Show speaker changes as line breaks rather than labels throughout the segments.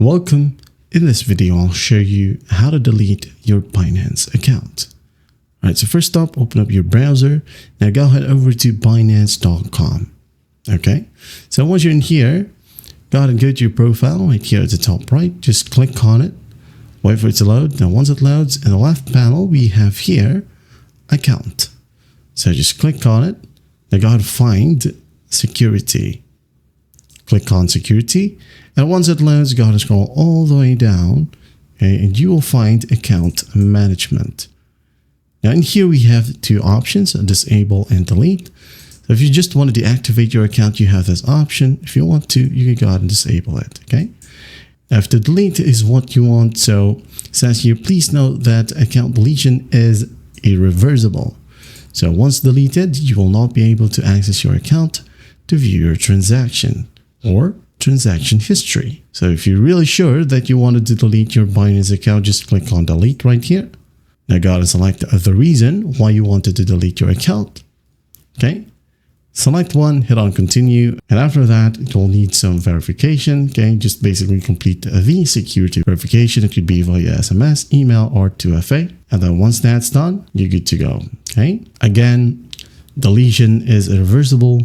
Welcome. In this video, I'll show you how to delete your Binance account. All right, so first up, open up your browser. Now go ahead over to Binance.com. Okay, so once you're in here, go ahead and go to your profile right here at the top right. Just click on it. Wait for it to load. Now once it loads, in the left panel, we have here account. So just click on it. Now go ahead and find security. Click on security. And once it loads, go ahead and scroll all the way down. Okay, and you will find account management. Now in here we have two options, disable and delete. So if you just want to deactivate your account, you have this option. If you want to, you can go ahead and disable it. Okay. After delete is what you want. So it says here, please note that account deletion is irreversible. So once deleted, you will not be able to access your account to view your transaction or transaction history. So if you're really sure that you wanted to delete your Binance account, just click on delete right here. Now go ahead and select the reason why you wanted to delete your account. Okay. Select one, hit on continue. And after that, it will need some verification. Okay. Just basically complete the security verification. It could be via SMS, email, or 2FA. And then once that's done, you're good to go. Okay. Again, deletion is irreversible.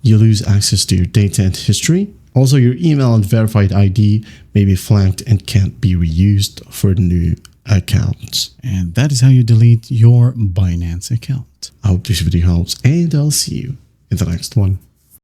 You lose access to your data and history. Also, your email and verified ID may be flagged and can't be reused for new accounts. And that is how you delete your Binance account. I hope this video helps, and I'll see you in the next one.